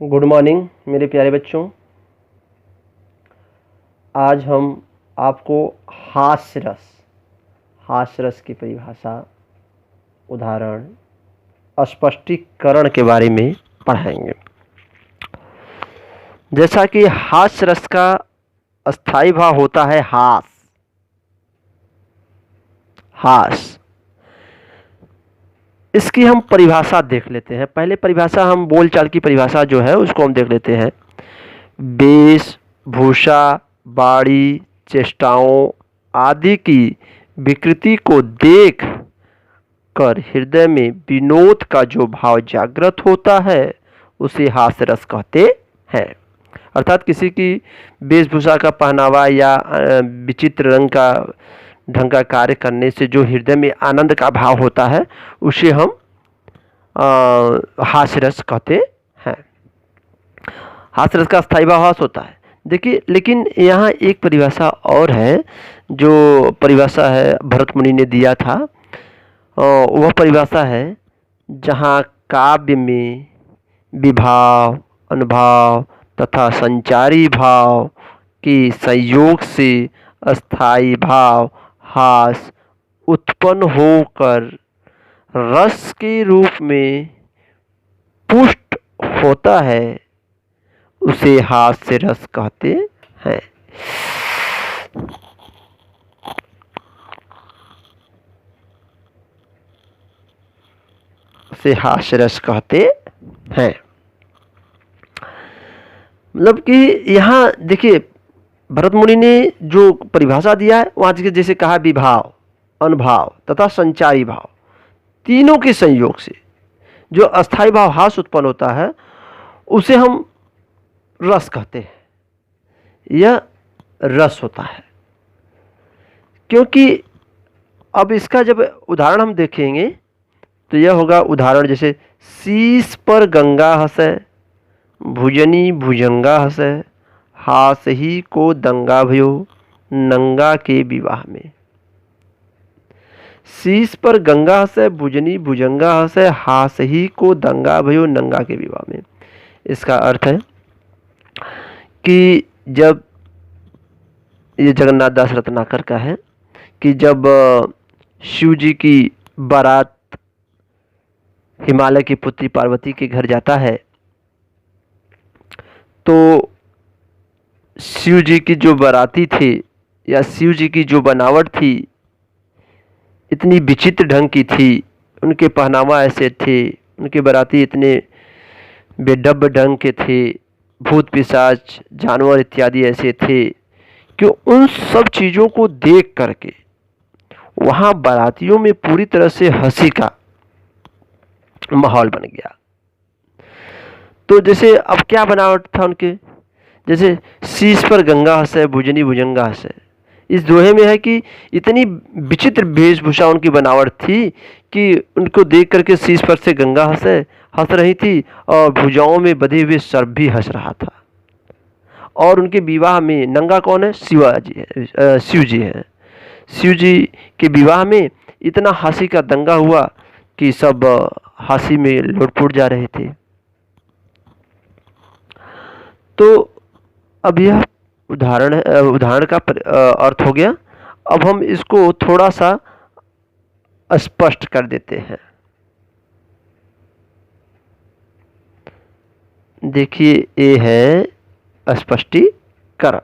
Good morning मेरे प्यारे बच्चों। आज हम आपको हास्य रस की परिभाषा, उदाहरण, स्पष्टीकरण के बारे में पढ़ाएंगे। जैसा कि हास्य रस का स्थायी भाव होता है हास। इसकी हम परिभाषा देख लेते हैं। पहले परिभाषा हम बोलचाल की परिभाषा जो है उसको हम देख लेते हैं। वेश भूषा, वाणी, चेष्टाओं आदि की विकृति को देख कर हृदय में विनोद का जो भाव जागृत होता है उसे हास्य रस कहते हैं। अर्थात किसी की वेशभूषा का पहनावा या विचित्र ढंग का कार्य करने से जो हृदय में आनंद का भाव होता है उसे हम हास्य रस कहते हैं। हास्य रस का स्थायी भाव हास होता है। देखिए, लेकिन यहाँ एक परिभाषा और है जो परिभाषा है भरत मुनि ने दिया था। वह परिभाषा है जहाँ काव्य में विभाव, अनुभाव तथा संचारी भाव के संयोग से अस्थायी भाव हास उत्पन्न होकर रस के रूप में पुष्ट होता है उसे हास्य रस कहते हैं। उसे हास्य रस कहते हैं। मतलब कि यहाँ देखिए, भरत मुनि ने जो परिभाषा दिया है वहाँ जैसे कहा विभाव, अनुभाव तथा संचारी भाव तीनों के संयोग से जो अस्थायी भाव हास उत्पन्न होता है उसे हम रस कहते हैं। यह रस होता है क्योंकि अब इसका जब उदाहरण हम देखेंगे तो यह होगा उदाहरण जैसे शीश पर गंगा हंसे, भुजनी भुजंगा हंसे, हास ही को दंगा भयो नंगा के विवाह में। शीश पर गंगा हंसे, भुजनी भुजंगा हंसे, हास ही को दंगा भयो नंगा के विवाह में। इसका अर्थ है कि जब ये जगन्नाथ दास रत्नाकर का है कि जब शिव जी की बारात हिमालय की पुत्री पार्वती के घर जाता है तो शिव जी की जो बाराती थे या शिव जी की जो बनावट थी इतनी विचित्र ढंग की थी, उनके पहनावा ऐसे थे, उनके बाराती इतने बेढब ढंग के थे, भूत पिशाच जानवर इत्यादि ऐसे थे कि उन सब चीज़ों को देख करके वहाँ बारातियों में पूरी तरह से हंसी का माहौल बन गया। तो जैसे अब क्या बनावट था उनके, जैसे शीश पर गंगा हंसे, भुजनी भुजंगा हंसे। इस दोहे में है कि इतनी विचित्र वेशभूषा उनकी बनावट थी कि उनको देख करके शीश पर से गंगा हंस रही थी और भुजाओं में बधे हुए सर्प भी हंस रहा था। और उनके विवाह में नंगा कौन है? शिवाजी है, शिव जी हैं। शिव जी के विवाह में इतना हंसी का दंगा हुआ कि सब हंसी में लुटपुट जा रहे थे। तो अब यह उदाहरण का अर्थ हो गया। अब हम इसको थोड़ा सा स्पष्ट कर देते हैं। देखिए, ये है स्पष्टीकरण।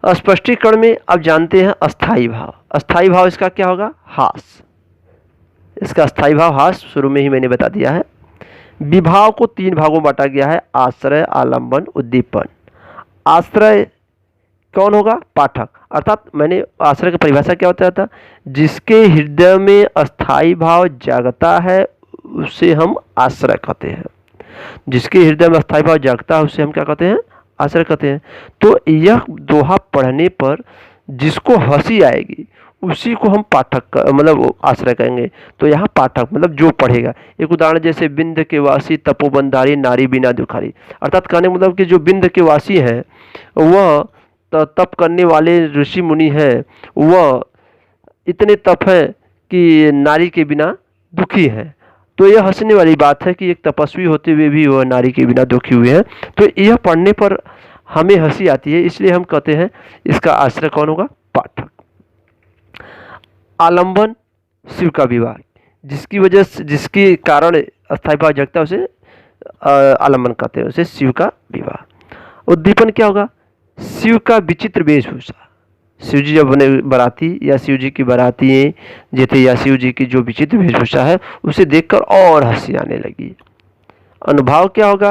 स्पष्टीकरण में अब जानते हैं अस्थाई भाव। अस्थाई भाव इसका क्या होगा? हास। इसका अस्थाई भाव हास शुरू में ही मैंने बता दिया है। विभाव को 3 भागों में बांटा गया है: आश्रय, आलंबन, उद्दीपन। आश्रय कौन होगा? पाठक। अर्थात मैंने आश्रय की परिभाषा क्या होता था? जिसके हृदय में अस्थाई भाव जागता है उसे हम आश्रय कहते हैं। जिसके हृदय में अस्थाई भाव जागता है उसे हम क्या कहते हैं? आश्रय कहते हैं। तो यह दोहा पढ़ने पर जिसको हंसी आएगी उसी को हम पाठक मतलब आश्रय कहेंगे। तो यहाँ पाठक मतलब जो पढ़ेगा। एक उदाहरण जैसे विंध्य के वासी तपोबनधारी नारी बिना दुखारी। अर्थात कहने मतलब कि जो विंध्य के वासी हैं वह तप करने वाले ऋषि मुनि हैं, वह इतने तप हैं कि नारी के बिना दुखी हैं। तो यह हंसने वाली बात है कि एक तपस्वी होते हुए भी वह नारी के बिना दुखी हुए हैं। तो यह पढ़ने पर हमें हंसी आती है, इसलिए हम कहते हैं इसका आश्रय कौन होगा? पाठक। आलंबन, शिव का विवाह, जिसकी वजह से, जिसके कारण अस्थायी भाव जगता है उसे आलंबन कहते हैं, उसे शिव का विवाह। उद्दीपन क्या होगा? शिव का विचित्र वेशभूषा। शिव जी जब बने बाराती या शिव जी की बाराती जेठे या शिव जी की जो विचित्र वेशभूषा है उसे देखकर और हंसी आने लगी। अनुभाव क्या होगा?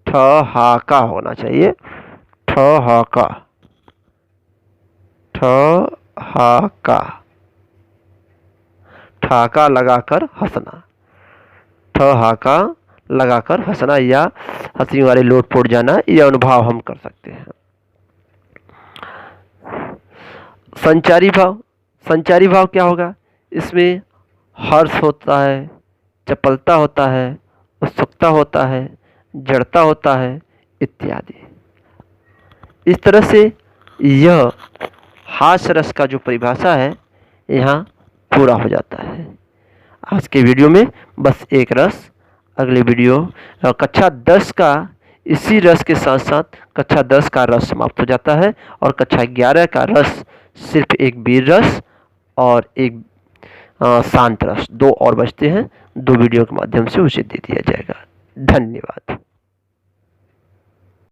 ठहाका होना चाहिए, ठहाका, ठहाका, ठहाका लगाकर हंसना, ठहाका लगाकर हंसना या हंसी वाले लोटपोट जाना, यह अनुभाव हम कर सकते हैं। संचारी भाव, संचारी भाव क्या होगा? इसमें हर्ष होता है, चपलता होता है, उत्सुकता होता है, जड़ता होता है इत्यादि। इस तरह से यह हास्य रस का जो परिभाषा है यहाँ पूरा हो जाता है। आज के वीडियो में बस एक रस, अगले वीडियो कक्षा 10 का इसी रस के साथ साथ कक्षा 10 का रस समाप्त हो जाता है और कक्षा 11 का रस सिर्फ एक वीर रस और एक शांत रस, 2 और बचते हैं, 2 वीडियो के माध्यम से उसे दे दिया जाएगा। धन्यवाद।